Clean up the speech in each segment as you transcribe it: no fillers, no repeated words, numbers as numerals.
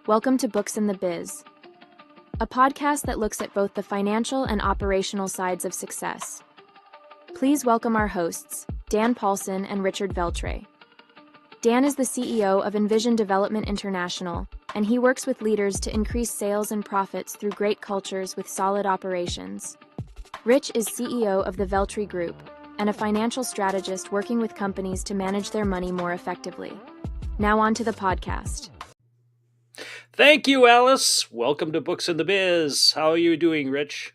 Welcome to Books in the Biz, a podcast that looks at both the financial and operational sides of success. Please welcome our hosts, Dan Paulson and Richard Veltre. Dan is the CEO of Envision Development International, and he works with leaders to increase sales and profits through great cultures with solid operations. Rich is CEO of the Veltre Group and a financial strategist working with companies to manage their money more effectively. Now on to the podcast. Thank you, Alice. Welcome to Books in the Biz. How are you doing, Rich?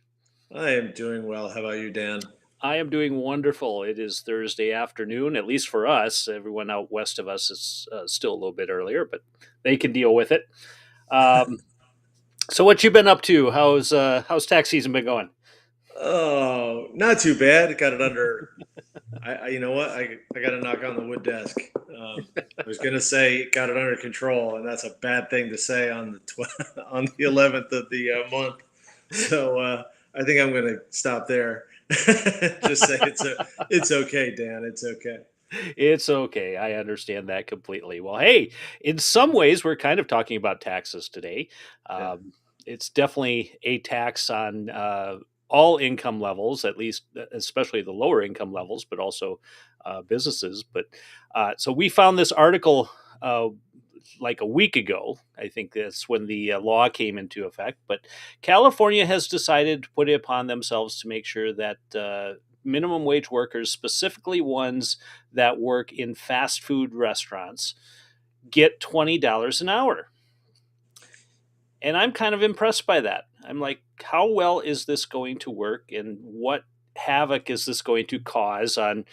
I am doing well. How about you, Dan? I am doing wonderful. It is Thursday afternoon, at least for us. Everyone out west of us is still a little bit earlier, but they can deal with it. So, what you been up to? How's tax season been going? Oh, not too bad. Got it under. You know what? I got to knock on the wood desk. I was gonna say got it under control, and that's a bad thing to say on the on the 11th of the month. So I think I'm gonna stop there. Just say it's okay, Dan. It's okay. It's okay. I understand that completely. Well, hey, in some ways, we're kind of talking about taxes today. Yeah. It's definitely a tax on all income levels, at least, especially the lower income levels, but also businesses. But so we found this article like a week ago. I think that's when the law came into effect. But California has decided to put it upon themselves to make sure that minimum wage workers, specifically ones that work in fast food restaurants, get $20 an hour. And I'm kind of impressed by that. I'm like, how well is this going to work, and what havoc is this going to cause on,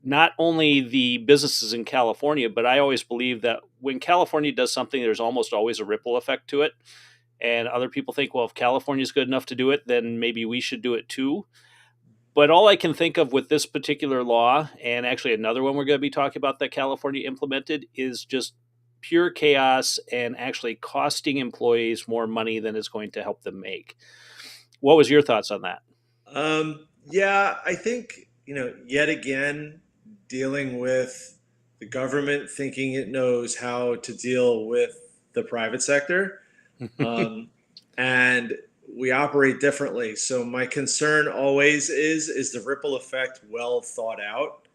not only the businesses in California, but I always believe that when California does something, there's almost always a ripple effect to it. And other people think, well, if California's good enough to do it, then maybe we should do it too. But all I can think of with this particular law, and actually another one we're going to be talking about that California implemented, is just pure chaos and actually costing employees more money than it's going to help them make. What was your thoughts on that? Yeah, I think, yet again, dealing with the government thinking it knows how to deal with the private sector. And we operate differently. So my concern always is the ripple effect well thought out,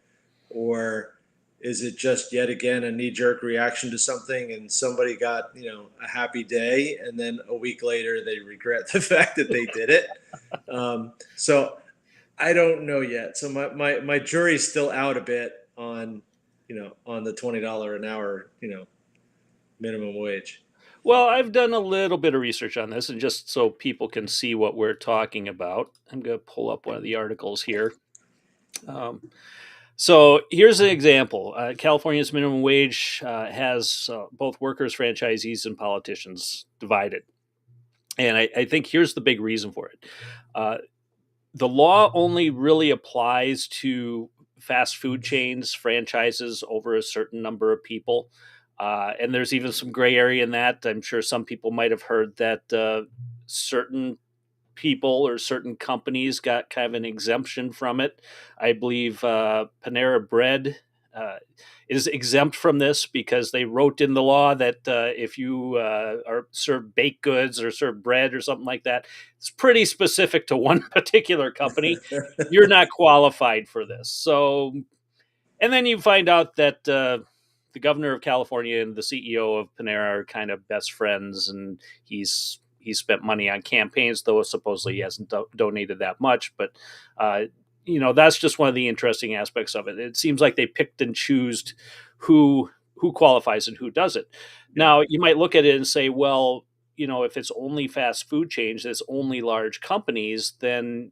or is it just yet again a knee-jerk reaction to something and somebody got a happy day and then a week later they regret the fact that they did it? So I don't know yet. So my jury's still out a bit on on the $20 an hour minimum wage. Well, I've done a little bit of research on this, and just so people can see what we're talking about, I'm going to pull up one of the articles here. So here's an example. California's minimum wage has both workers, franchisees, and politicians divided. And I think here's the big reason for it. The law only really applies to fast food chains, franchises over a certain number of people. And there's even some gray area in that. I'm sure some people might have heard that certain people or certain companies got kind of an exemption from it. I believe Panera Bread is exempt from this because they wrote in the law that if you are serve baked goods or serve bread or something like that, it's pretty specific to one particular company. You're not qualified for this. So, and then you find out that the governor of California and the CEO of Panera are kind of best friends, and he's spent money on campaigns, though supposedly he hasn't donated that much. But that's just one of the interesting aspects of it. It seems like they picked and choosed who qualifies and who doesn't. Now, you might look at it and say, well, if it's only fast food chains, it's only large companies, then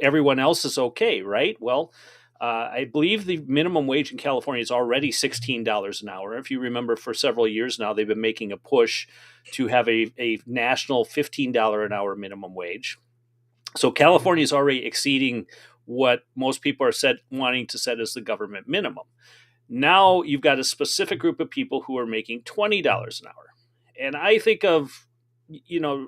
everyone else is okay, right? Well, I believe the minimum wage in California is already $16 an hour. If you remember, for several years now, they've been making a push to have a national $15 an hour minimum wage. So California is already exceeding what most people are wanting to set as the government minimum. Now you've got a specific group of people who are making $20 an hour. And I think of,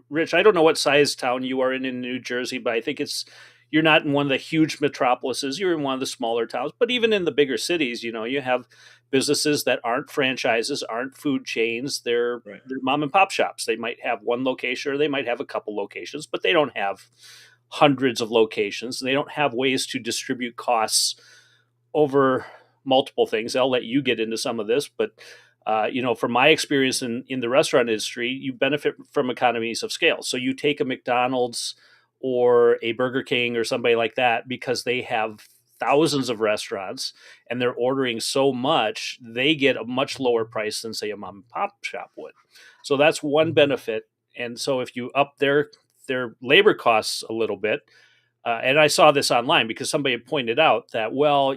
Rich, I don't know what size town you are in New Jersey, but I think it's you're not in one of the huge metropolises, you're in one of the smaller towns. But even in the bigger cities, you have businesses that aren't franchises, aren't food chains. Right. They're mom and pop shops. They might have one location or they might have a couple locations, but they don't have hundreds of locations. They don't have ways to distribute costs over multiple things. I'll let you get into some of this, but from my experience in the restaurant industry, you benefit from economies of scale. So you take a McDonald's or a Burger King or somebody like that because they have thousands of restaurants and they're ordering so much, they get a much lower price than, say, a mom and pop shop would. So that's one benefit. And so if you up their labor costs a little bit, and I saw this online because somebody had pointed out that, well,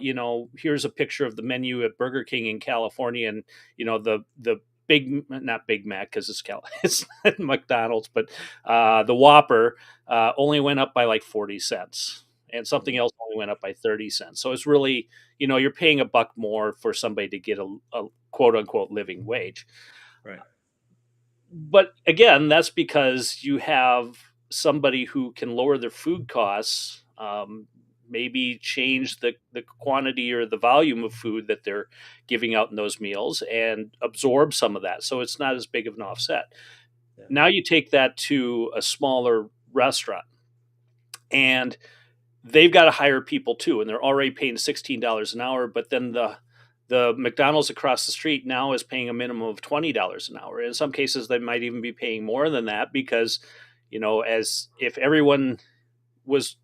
here's a picture of the menu at Burger King in California, and the big, not Big Mac because it's not McDonald's, but the Whopper only went up by like 40 cents, and something else only went up by 30 cents. So it's really, you're paying a buck more for somebody to get a quote unquote living wage. Right. But again, that's because you have somebody who can lower their food costs, maybe change the quantity or the volume of food that they're giving out in those meals and absorb some of that. So it's not as big of an offset. Yeah. Now you take that to a smaller restaurant and they've got to hire people too. And they're already paying $16 an hour, but then the McDonald's across the street now is paying a minimum of $20 an hour. In some cases, they might even be paying more than that because, as if everyone was,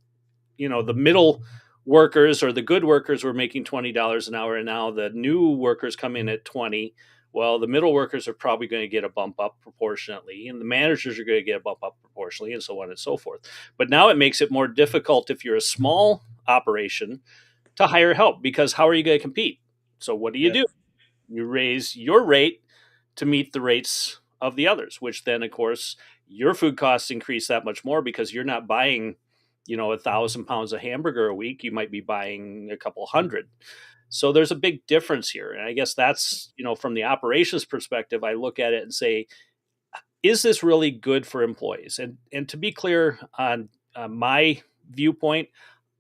the middle workers or the good workers were making $20 an hour, and now the new workers come in at 20. Well, the middle workers are probably going to get a bump up proportionately, and the managers are going to get a bump up proportionally, and so on and so forth. But now it makes it more difficult if you're a small operation to hire help because how are you going to compete? So what do? You raise your rate to meet the rates of the others, which then, of course, your food costs increase that much more because you're not buying, 1,000 pounds of hamburger a week. You might be buying a couple hundred. So there's a big difference here. And I guess that's, from the operations perspective, I look at it and say, is this really good for employees? And to be clear on my viewpoint,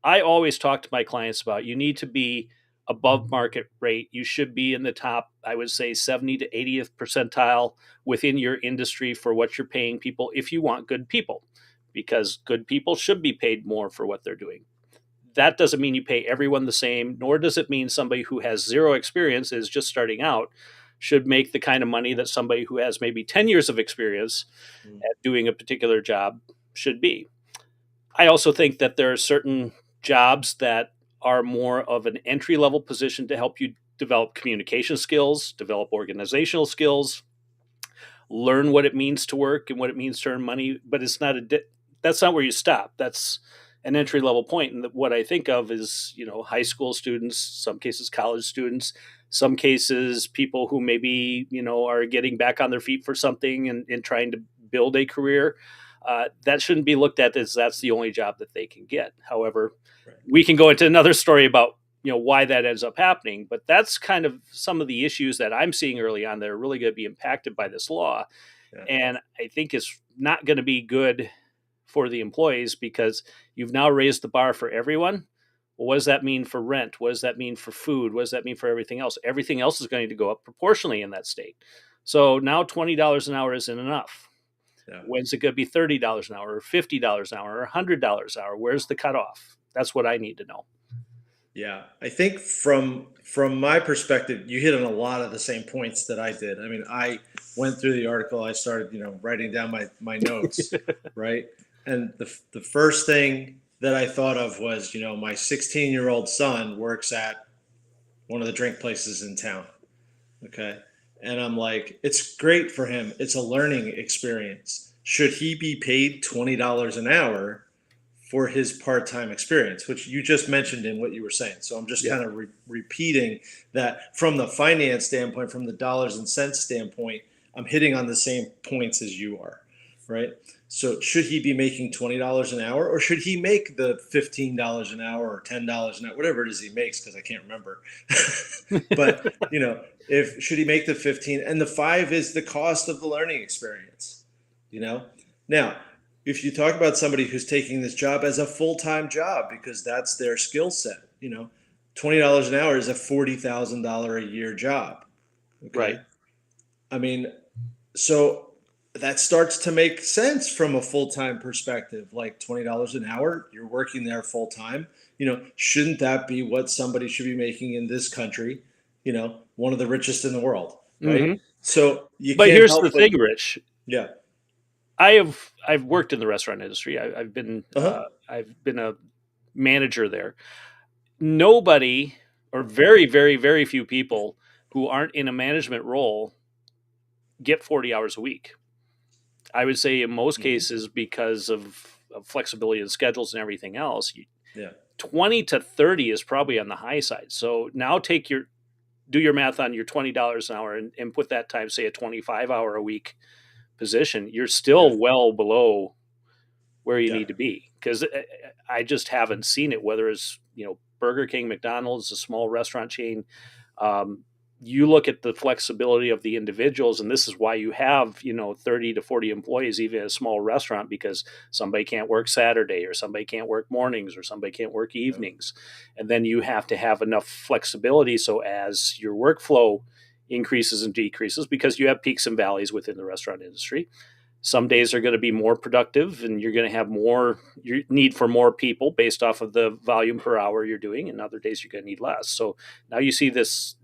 I always talk to my clients about you need to be above market rate. You should be in the top, I would say 70 to 80th percentile within your industry for what you're paying people if you want good people, because good people should be paid more for what they're doing. That doesn't mean you pay everyone the same, nor does it mean somebody who has zero experience, is just starting out, should make the kind of money that somebody who has maybe 10 years of experience at doing a particular job should be. I also think that there are certain jobs that are more of an entry level position to help you develop communication skills, develop organizational skills, learn what it means to work and what it means to earn money. But it's not that's not where you stop. That's an entry level point. And what I think of is, high school students, some cases college students, some cases people who maybe, are getting back on their feet for something and trying to build a career. That shouldn't be looked at as that's the only job that they can get. However, we can go into another story about why that ends up happening, but that's kind of some of the issues that I'm seeing early on that are really going to be impacted by this law. Yeah. And I think it's not going to be good for the employees because you've now raised the bar for everyone. Well, what does that mean for rent? What does that mean for food? What does that mean for everything else? Everything else is going to go up proportionally in that state. So now $20 an hour isn't enough. Yeah. When's it going to be $30 an hour or $50 an hour or $100 an hour? Where's the cutoff? That's what I need to know. Yeah, I think from my perspective, you hit on a lot of the same points that I did. I mean, I went through the article. I started, writing down my notes, right? And the first thing that I thought of was, my 16-year-old son works at one of the drink places in town. Okay. And I'm like, it's great for him. It's a learning experience. Should he be paid $20 an hour for his part-time experience, which you just mentioned in what you were saying? So I'm just kind of repeating that from the finance standpoint, from the dollars and cents standpoint, I'm hitting on the same points as you are, right? So should he be making $20 an hour, or should he make the $15 an hour or $10 an hour, whatever it is he makes, because I can't remember. But, if should he make the 15, and the 5 is the cost of the learning experience, Now, if you talk about somebody who's taking this job as a full-time job because that's their skill set, $20 an hour is a $40,000 a year job. Right. Okay. I mean, so that starts to make sense from a full-time perspective. Like $20 an hour, you're working there full time. Shouldn't that be what somebody should be making in this country? One of the richest in the world, right? Hmm. So you But can't here's the help but thing, Rich. yeah. I've worked in the restaurant industry. Uh-huh. I've been a manager there. Nobody, or very, very, very few people who aren't in a management role get 40 hours a week. I would say in most Hmm. cases, because of flexibility of schedules and everything else, Yeah. 20 to 30 is probably on the high side. So now do your math on your $20 an hour and put that times, say, a 25-hour a week position. You're Yeah. still well below where you Yeah. need to be, because I just haven't seen it, whether it's, Burger King, McDonald's, a small restaurant chain. Um, you look at the flexibility of the individuals, and this is why you have, 30 to 40 employees, even in a small restaurant, because somebody can't work Saturday, or somebody can't work mornings, or somebody can't work Yeah. evenings. And then you have to have enough flexibility so as your workflow increases and decreases, because you have peaks and valleys within the restaurant industry. Some days are going to be more productive, and you're going to have more your need for more people based off of the volume per hour you're doing, and other days you're going to need less. So now you see this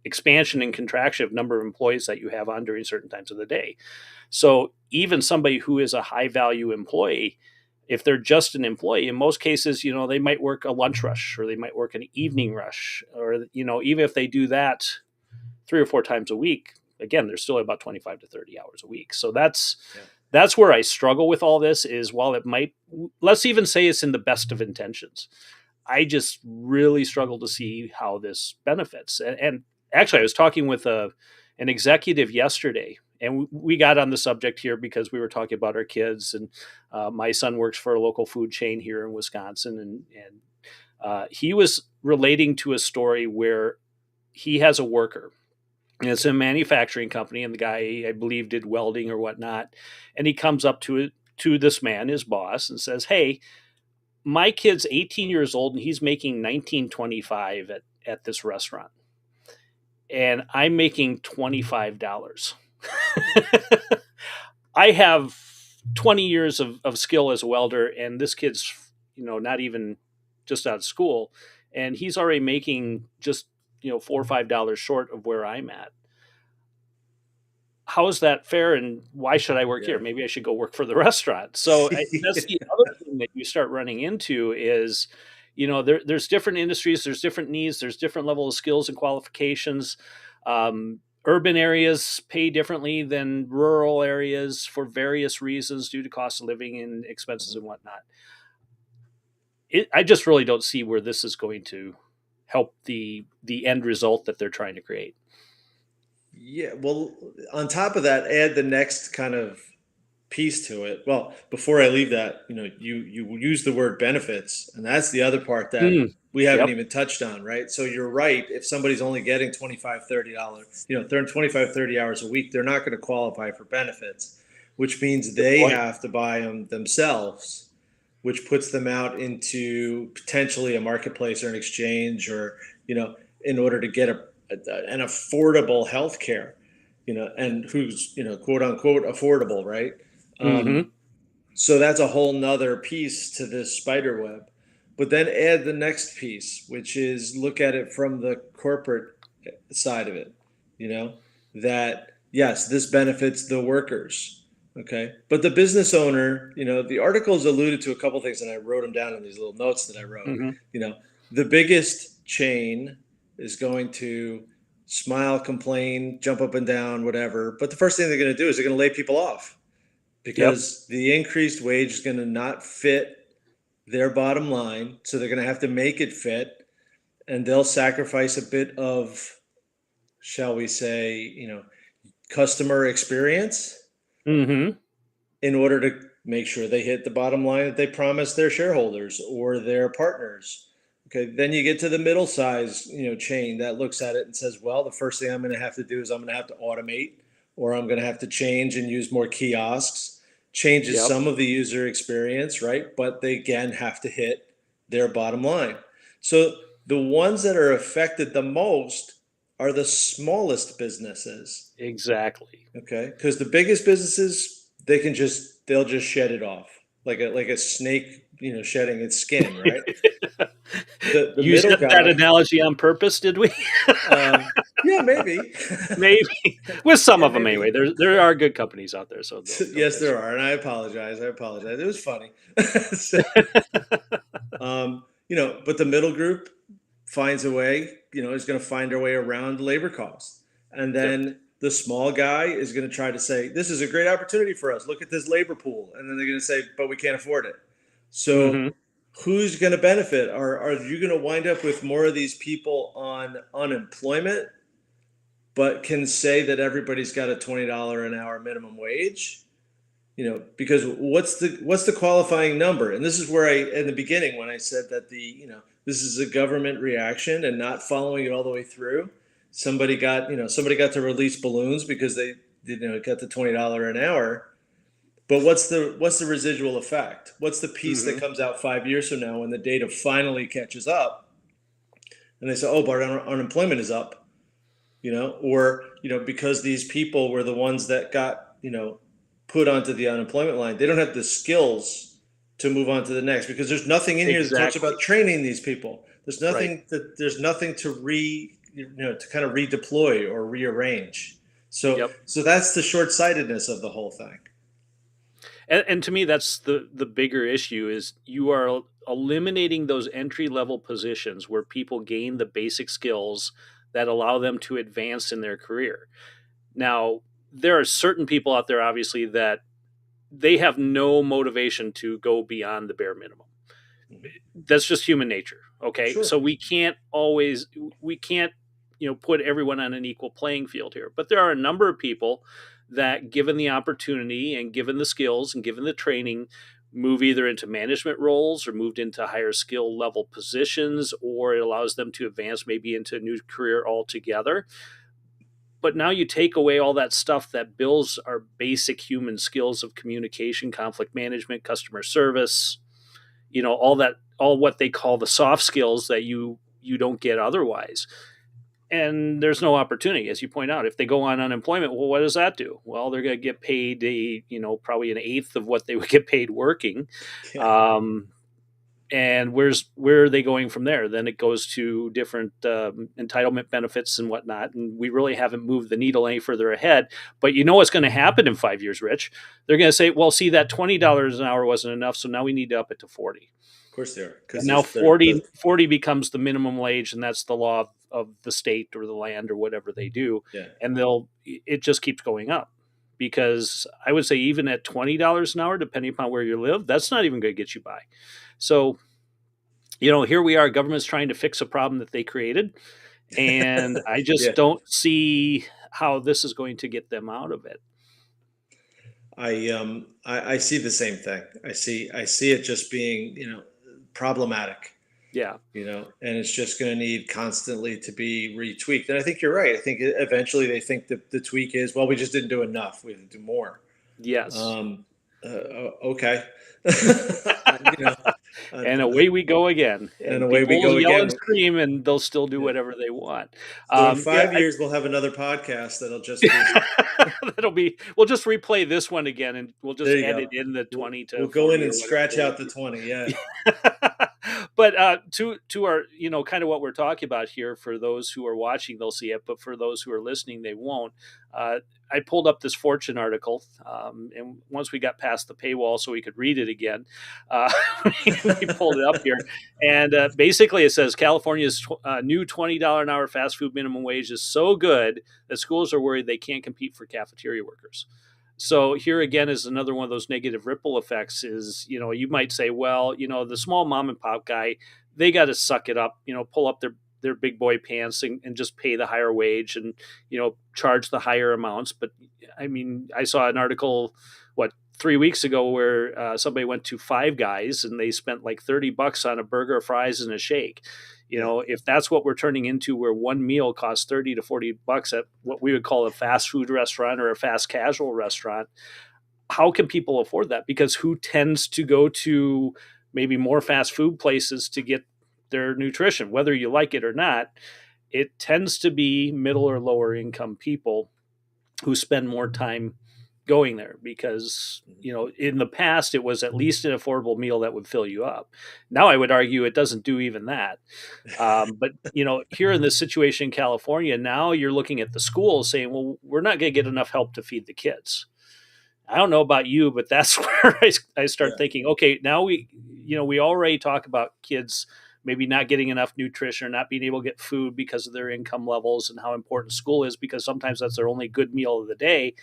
expansion and contraction of number of employees that you have on during certain times of the day. So even somebody who is a high value employee, if they're just an employee, in most cases, they might work a lunch rush, or they might work an evening rush, or even if they do that 3 or 4 times a week, again, they're still about 25 to 30 hours a week. So Yeah. that's where I struggle with all this, is while it might, let's even say it's in the best of intentions, I just really struggle to see how this benefits. And actually, I was talking with an executive yesterday, and we got on the subject here because we were talking about our kids. And my son works for a local food chain here in Wisconsin, and he was relating to a story where he has a worker. And it's a manufacturing company, and the guy, I believe, did welding or whatnot. And he comes up to this man, his boss, and says, "Hey, my kid's 18 years old, and he's making 19.25 at this restaurant, and I'm making $25. I have 20 years of skill as a welder, and this kid's, not even just out of school, and he's already making just, $4 or $5 short of where I'm at. How is that fair, and why should I work here? Yeah. Maybe I should go work for the restaurant." So that's the other thing that you start running into is, there's different industries, there's different needs, there's different level of skills and qualifications. Urban areas pay differently than rural areas for various reasons due to cost of living and expenses and whatnot. I just really don't see where this is going to help the end result that they're trying to create. Yeah, well, on top of that, add the next kind of piece to it. Well, before I leave that, you use the word benefits, and that's the other part that Mm, we haven't yep. even touched on, right? So you're right. If somebody's only getting 25, $30, they're in 25, 30 hours a week, they're not going to qualify for benefits, which means Good they point. have to buy them themselves, which puts them out into potentially a marketplace or an exchange, or, in order to get an affordable health care, and who's, quote unquote affordable, right? Hmm. Um, so that's a whole nother piece to this spider web. But then add the next piece, which is look at it from the corporate side of it, you know, that yes, this benefits the workers. Okay. But the business owner, the articles alluded to a couple things, and I wrote them down in these little notes that I wrote. Hmm. You know, the biggest chain is going to smile, complain, jump up and down, whatever. But the first thing they're going to do is they're going to lay people off, Yep. because the increased wage is going to not fit their bottom line. So they're going to have to make it fit, and they'll sacrifice a bit of, shall we say, customer experience Hmm. in order to make sure they hit the bottom line that they promised their shareholders or their partners. Okay, then you get to the middle size, chain that looks at it and says, well, the first thing I'm going to have to do is I'm going to have to automate, or I'm going to have to change and use more kiosks, changes Yep. some of the user experience, right? But they again have to hit their bottom line. So the ones that are affected the most are the smallest businesses, Exactly. okay? Because the biggest businesses, they'll just shed it off like a snake, shedding its skin, right? The Use middle that guy, analogy on purpose, did we? yeah, maybe. Maybe with some Yeah, of them anyway. maybe. There are good companies out there, so they'll Yes, catch there are, and I apologize. I apologize. It was funny. So, it. but the middle group finds a way. Is going to find their way around labor costs, and Yep. then the small guy is going to try to say, "This is a great opportunity for us. Look at this labor pool," and then they're going to say, "But we can't afford it." So, Hmm. who's going to benefit? Are you going to wind up with more of these people on unemployment, but can say that everybody's got a $20 an hour minimum wage? Because what's the qualifying number? And this is where in the beginning, when I said that this is a government reaction and not following it all the way through. Somebody got to release balloons because they got the $20 an hour. But what's the residual effect? What's the piece that Hmm. comes out 5 years from now when the data finally catches up and they say, oh, but our unemployment is up, or because these people were the ones that got put onto the unemployment line, they don't have the skills to move on to the next, because there's nothing in here that talks about Exactly. training these people. Right. There's nothing to to kind of redeploy or rearrange. So Yep. so that's the short-sightedness of the whole thing. And to me, that's the bigger issue is you are eliminating those entry level positions where people gain the basic skills that allow them to advance in their career. Now, there are certain people out there, obviously, that they have no motivation to go beyond the bare minimum. Mhm. That's just human nature. Okay. Sure. So we can't, put everyone on an equal playing field here. But there are a number of people that, given the opportunity and given the skills and given the training, move either into management roles or moved into higher skill level positions, or it allows them to advance maybe into a new career altogether. But now you take away all that stuff that builds our basic human skills of communication, conflict management, customer service, all what they call the soft skills that you don't get otherwise. And there's no opportunity, as you point out. If they go on unemployment, well, what does that do? Well, they're going to get paid probably an eighth of what they would get paid working. Yeah. um, and where are they going from there? Then it goes to different entitlement benefits and whatnot, and we really haven't moved the needle any further ahead. But you know what's going to happen in 5 years, Rich? They're going to say, well, see, that $20 an hour wasn't enough, so now we need to up it to 40. Of course they are, because And now there's the 40 becomes the minimum wage, and that's the law of the state or the land or whatever they do. yeah. And it just keeps going up, because I would say even at $20 an hour, depending upon where you live, that's not even going to get you by. So, here we are, government's trying to fix a problem that they created, and I Yeah. just don't see how this is going to get them out of it. I see the same thing. I see it just being problematic, Yeah. and it's just going to need constantly to be retweaked. And I think you're right. I think eventually they think that the tweak is, well, we just didn't do enough. We have to do more. Yes. Um, okay. you know, And away we go again. and And away we people will go yell and again. scream, and they'll still do Yeah. whatever they want. So in Yeah, 5 years, we'll have another podcast that'll just be that'll be. We'll just replay this one again, and we'll just there. You go. edit in the We'll, 20 we'll to go in 40 and or whatever scratch they want out the to. 20. Yeah. But to our kind of what we're talking about here, for those who are watching, they'll see it, but for those who are listening, they won't. uh, I pulled up this Fortune article, and once we got past the paywall so we could read it again, uh, we pulled it up here. And basically it says California's new $20 an hour fast food minimum wage is so good that schools are worried they can't compete for cafeteria workers. So here again is another one of those negative ripple effects. Is, you might say, well, the small mom and pop guy, they got to suck it up, pull up their big boy pants, and just pay the higher wage, and charge the higher amounts. But I mean, I saw an article, 3 weeks ago, where somebody went to Five Guys and they spent like $30 on a burger, fries, and a shake. Yeah. If that's what we're turning into, where one meal costs $30 to $40 at what we would call a fast food restaurant or a fast casual restaurant, how can people afford that? Because who tends to go to maybe more fast food places to get their nutrition, whether you like it or not? It tends to be middle or lower income people who spend more time going there because, in the past it was at least an affordable meal that would fill you up. Now I would argue it doesn't do even that. But here in this situation in California, now you're looking at the schools saying, well, we're not going to get enough help to feed the kids. I don't know about you, but that's where I start thinking, okay, now we already talk about kids maybe not getting enough nutrition or not being able to get food because of their income levels and how important school is, because sometimes that's their only good meal of the day.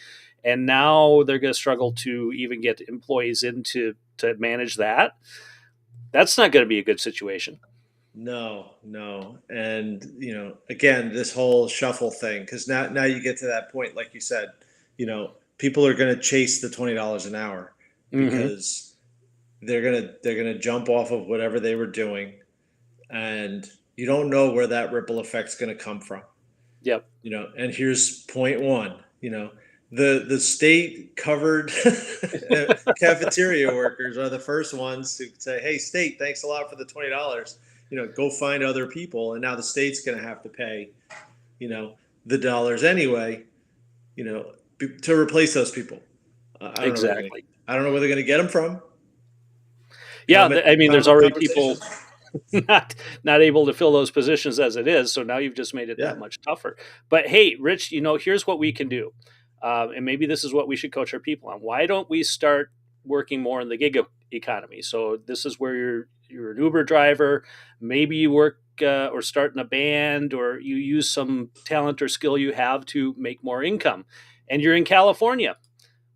And now they're going to struggle to even get employees in to manage that. That's not going to be a good situation. No, no. And, again, this whole shuffle thing, because now you get to that point, like you said, people are going to chase the $20 an hour Mm-hmm. because they're gonna jump off of whatever they were doing, and you don't know where that ripple effect's going to come from. Yep. And here's point one. The state covered cafeteria workers are the first ones to say, hey, state, thanks a lot for the $20. Go find other people. And now the state's going to have to pay the dollars anyway to replace those people. I don't know where Exactly. I don't know where they're going to get them from. Yeah, I mean, there's already people Conversation. not able to fill those positions as it is. So now you've just made it Yeah. that much tougher. But hey, Rich, here's what we can do, and maybe this is what we should coach our people on. Why don't we start working more in the gig economy? So this is where you're an Uber driver. Maybe you work or start in a band, or you use some talent or skill you have to make more income, and you're in California.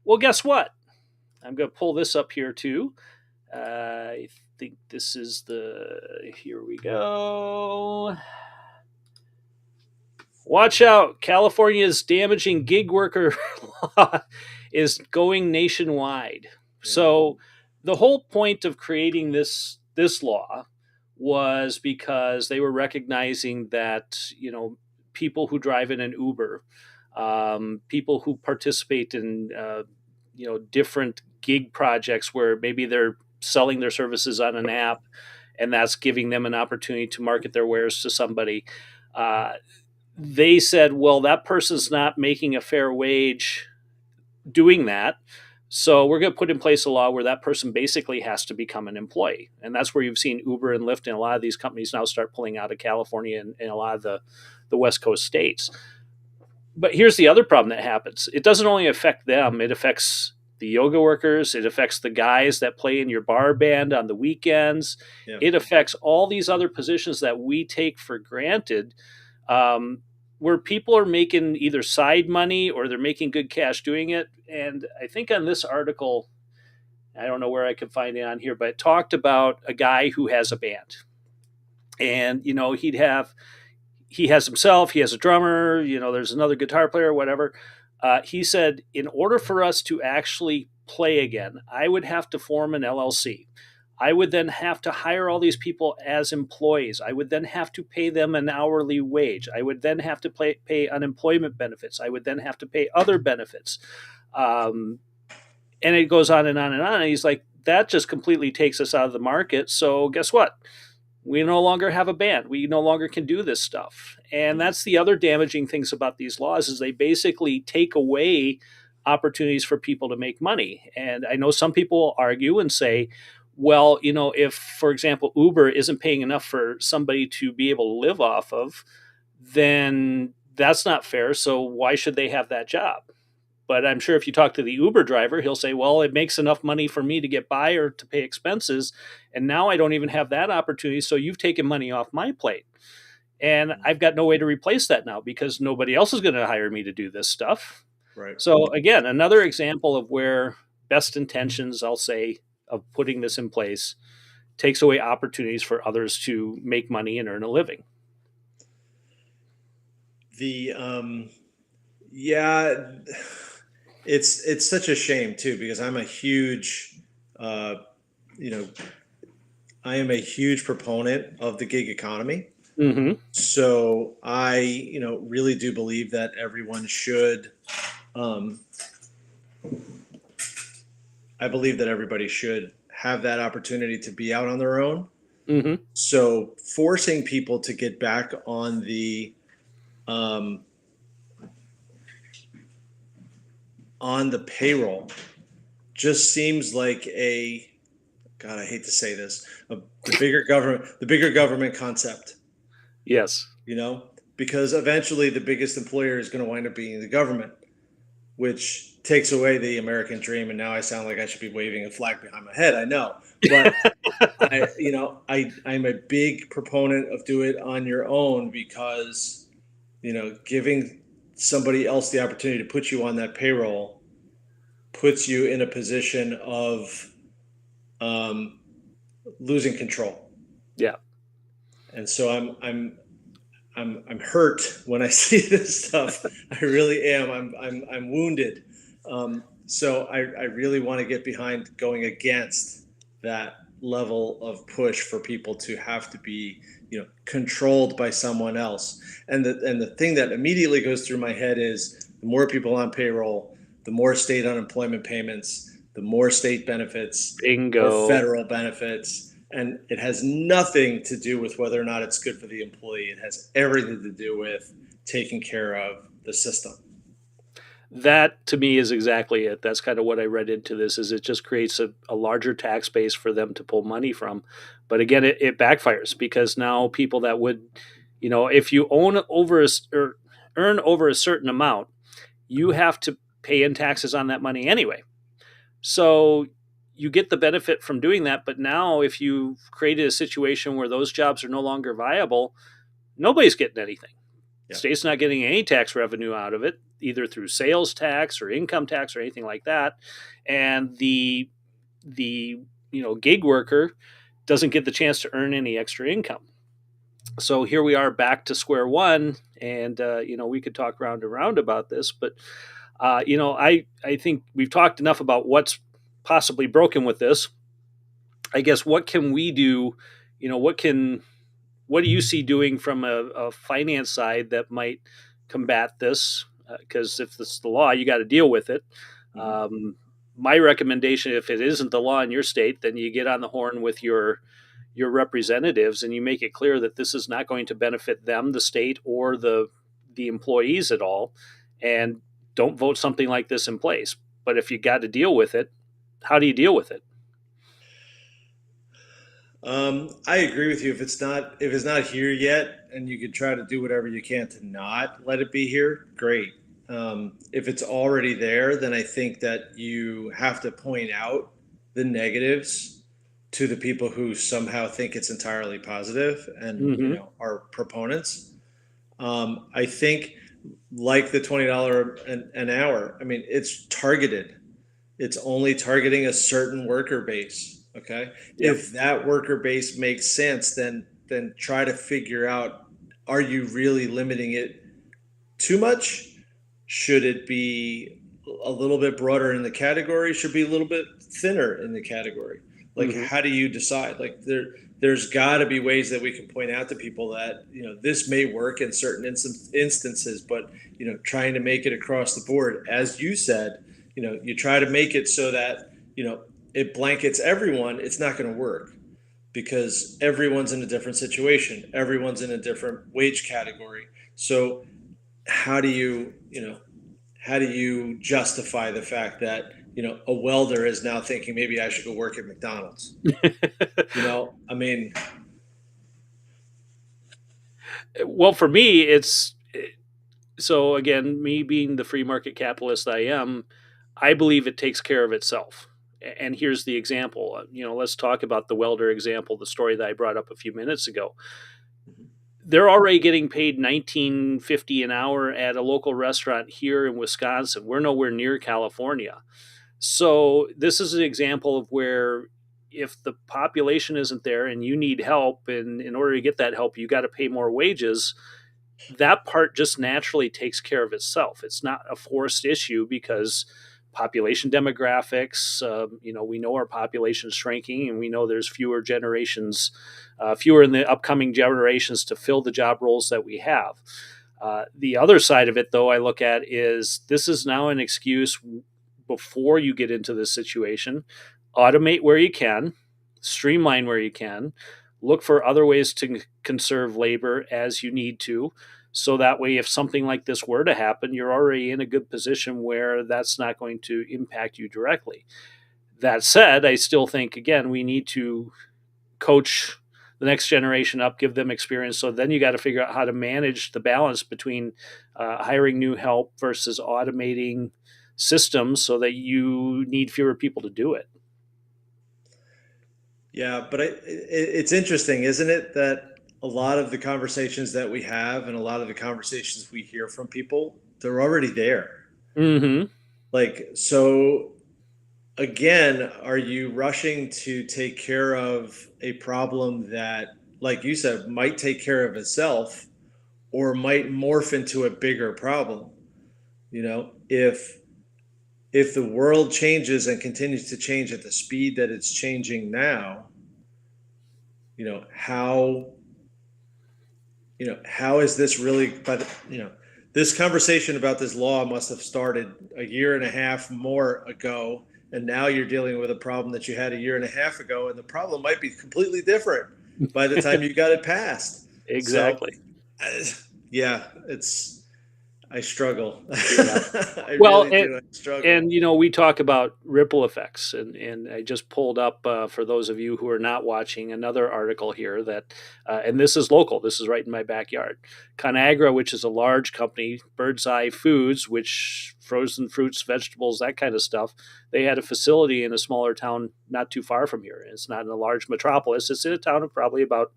Well, guess what? I'm going to pull this up here too. I think this is here we go. Watch out. California's damaging gig worker law is going nationwide. So the whole point of creating this law was because they were recognizing that, people who drive in an Uber, people who participate in, different gig projects where maybe they're selling their services on an app, and that's giving them an opportunity to market their wares to somebody. They said, well, that person's not making a fair wage doing that. So we're going to put in place a law where that person basically has to become an employee. And that's where you've seen Uber and Lyft and a lot of these companies now start pulling out of California and a lot of the West Coast states. But here's the other problem that happens. It doesn't only affect them, it affects the yoga workers, it affects the guys that play in your bar band on the weekends. Yeah. It affects all these other positions that we take for granted, where people are making either side money or they're making good cash doing it. And I think on this article, I don't know where I could find it on here, but it talked about a guy who has a band. And, he has himself, he has a drummer, there's another guitar player, whatever. He said, in order for us to actually play again, I would have to form an LLC. I would then have to hire all these people as employees. I would then have to pay them an hourly wage. I would then have to pay unemployment benefits. I would then have to pay other benefits. And it goes on and on and on. And he's like, that just completely takes us out of the market. So guess what? We no longer have a band. We no longer can do this stuff. And that's the other damaging things about these laws is they basically take away opportunities for people to make money. And I know some people argue and say, well, if, for example, Uber isn't paying enough for somebody to be able to live off of, then that's not fair. So why should they have that job? But I'm sure if you talk to the Uber driver, he'll say, well, it makes enough money for me to get by or to pay expenses. And now I don't even have that opportunity. So you've taken money off my plate. And I've got no way to replace that now because nobody else is going to hire me to do this stuff. Right. So again, another example of where best intentions, I'll say, of putting this in place takes away opportunities for others to make money and earn a living. It's such a shame too, because I'm a huge, I am a huge proponent of the gig economy. Mm-hmm. So I, really do believe that everyone should I believe that everybody should have that opportunity to be out on their own. Hmm. So forcing people to get back um, on the payroll just seems like a God. I hate to say this, the bigger government concept. Yes. You know, because eventually the biggest employer is going to wind up being the government, which takes away the American dream. And now I sound like I should be waving a flag behind my head. I know, but I'm a big proponent of do it on your own because, giving somebody else the opportunity to put you on that payroll puts you in a position of um, losing control. Yeah. And so I'm hurt when I see this stuff. I really am. I'm wounded. So I really want to get behind going against that level of push for people to have to be, controlled by someone else. And the thing that immediately goes through my head is the more people on payroll, the more state unemployment payments, the more state benefits, more Bingo. federal benefits. And it has nothing to do with whether or not it's good for the employee. It has everything to do with taking care of the system. That to me is exactly it. That's kind of what I read into this is it just creates a larger tax base for them to pull money from. But again, it backfires because now people that would, if you own over or earn over a certain amount, you have to pay in taxes on that money anyway. So you get the benefit from doing that. But now if you've created a situation where those jobs are no longer viable, nobody's getting anything. Yeah. State's not getting any tax revenue out of it, either through sales tax or income tax or anything like that. And the gig worker doesn't get the chance to earn any extra income. So here we are back to square one, and we could talk round and round about this, but I think we've talked enough about what's possibly broken with this. I guess what can we do? What do you see doing from a finance side that might combat this? Because if this is the law, you got to deal with it. Um, my recommendation, if it isn't the law in your state, then you get on the horn with your representatives and you make it clear that this is not going to benefit them, the state, or the employees at all, and don't vote something like this in place. But if you got to deal with it, how do you deal with it? I agree with you. If it's not here yet, and you could try to do whatever you can to not let it be here, great. If it's already there, then I think that you have to point out the negatives to the people who somehow think it's entirely positive and Mm-hmm. are proponents. I think like the $20 an hour. I mean, it's targeted. It's only targeting a certain worker base. Okay. Yep. If that worker base makes sense, then try to figure out, are you really limiting it too much? Should it be a little bit broader in the category? Should be a little bit thinner in the category? Like, Mm-hmm. how do you decide? Like, there's got to be ways that we can point out to people that this may work in certain instances, but trying to make it across the board, as you said, you try to make it so that it blankets everyone. It's not going to work because everyone's in a different situation. Everyone's in a different wage category. So how do you justify the fact that a welder is now thinking maybe I should go work at McDonald's? I mean, Well, for me, it's so again, me being the free market capitalist I am, I believe it takes care of itself. And here's the example. Let's talk about the welder example, the story that I brought up a few minutes ago. They're already getting paid $19.50 an hour at a local restaurant here in Wisconsin. We're nowhere near California. So this is an example of where if the population isn't there and you need help, and in order to get that help, you got to pay more wages, that part just naturally takes care of itself. It's not a forced issue because population demographics, we know our population is shrinking and we know there's fewer generations, fewer in the upcoming generations to fill the job roles that we have. The other side of it, though, I look at is this is now an excuse before you get into this situation. Automate where you can, streamline where you can, look for other ways to conserve labor as you need to. So that way, if something like this were to happen, you're already in a good position where that's not going to impact you directly. That said, I still think, again, we need to coach the next generation up, give them experience. So then you got to figure out how to manage the balance between hiring new help versus automating systems so that you need fewer people to do it. Yeah, but it's interesting, isn't it, that a lot of the conversations that we have and a lot of the conversations we hear from people, they're already there. Mm-hmm. Like, so again, are you rushing to take care of a problem that, like you said, might take care of itself or might morph into a bigger problem? You know, if the world changes and continues to change at the speed that it's changing now, you know, how is this really, but this conversation about this law must have started a year and a half more ago, and now you're dealing with a problem that you had a year and a half ago, and the problem might be completely different by the time you got it passed. So Exactly. yeah, I struggle. Yeah. I Well, really do. I struggle. and we talk about ripple effects, and I just pulled up for those of you who are not watching another article here that, and this is local. This is right in my backyard. Conagra, which is a large company, Bird's Eye Foods, which frozen fruits, vegetables, that kind of stuff. They had a facility in a smaller town not too far from here. It's not in a large metropolis. It's in a town of probably about,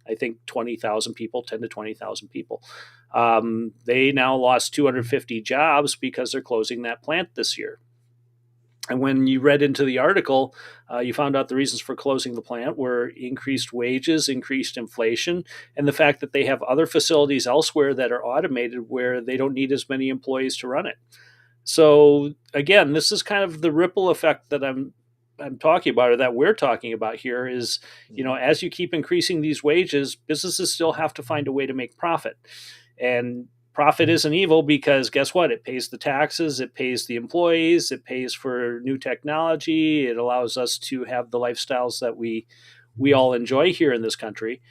I think, 20,000 people, 10 to 20,000 people. They now lost 250 jobs because they're closing that plant this year. And when you read into the article, you found out the reasons for closing the plant were increased wages, increased inflation, and the fact that they have other facilities elsewhere that are automated where they don't need as many employees to run it. So again, this is kind of the ripple effect that I'm talking about, or that we're talking about here, is, as you keep increasing these wages, businesses still have to find a way to make profit. And profit isn't evil, because guess what? It pays the taxes, it pays the employees, it pays for new technology, it allows us to have the lifestyles that we all enjoy here in this country.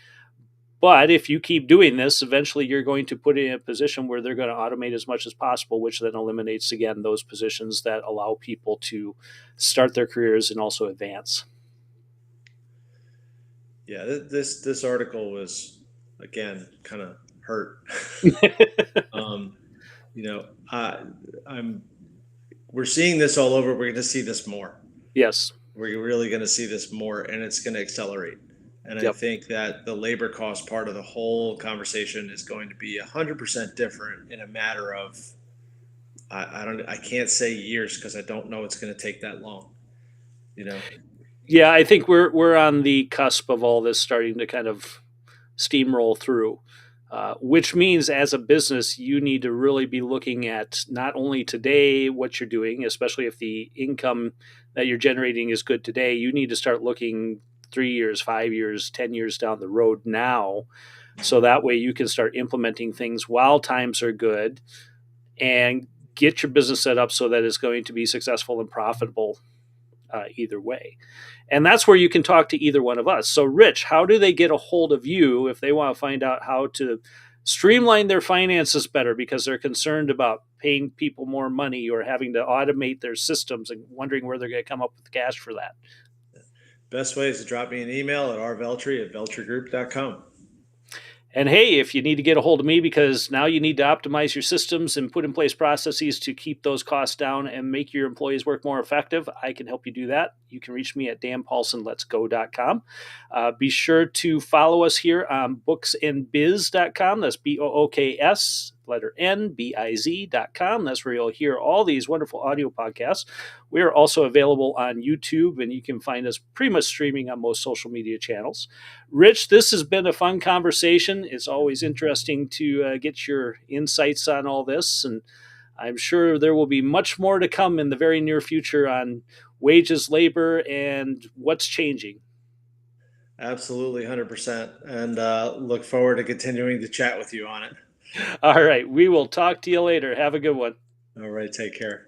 But if you keep doing this, eventually you're going to put it in a position where they're going to automate as much as possible, which then eliminates, again, those positions that allow people to start their careers and also advance. Yeah, this article was, again, kind of hurt. You know, I'm we're seeing this all over. We're going to see this more. Yes. We're really going to see this more, and it's going to accelerate. And I Yep. think that the labor cost part of the whole conversation is going to be 100% different in a matter of, I can't say years, because I don't know it's going to take that long. Yeah, I think we're on the cusp of all this starting to kind of steamroll through, which means as a business, you need to really be looking at not only today what you're doing, especially if the income that you're generating is good today. You need to start looking 3 years, 5 years, 10 years down the road now, so that way you can start implementing things while times are good and get your business set up so that it's going to be successful and profitable either way. And that's where you can talk to either one of us. So, Rich, how do they get a hold of you if they want to find out how to streamline their finances better because they're concerned about paying people more money or having to automate their systems and wondering where they're going to come up with the cash for that? Best way is to drop me an email at rveltry@veltrygroup.com. And hey, if you need to get a hold of me because now you need to optimize your systems and put in place processes to keep those costs down and make your employees work more effective, I can help you do that. You can reach me at danpaulsonletsgo.com. Be sure to follow us here on booksandbiz.com. That's BOOKS, letter N, BIZ.com. That's where you'll hear all these wonderful audio podcasts. We are also available on YouTube, and you can find us pretty much streaming on most social media channels. Rich, this has been a fun conversation. It's always interesting to get your insights on all this, and I'm sure there will be much more to come in the very near future on wages, labor, and what's changing. Absolutely, 100%. And look forward to continuing to chat with you on it. All right. We will talk to you later. Have a good one. All right. Take care.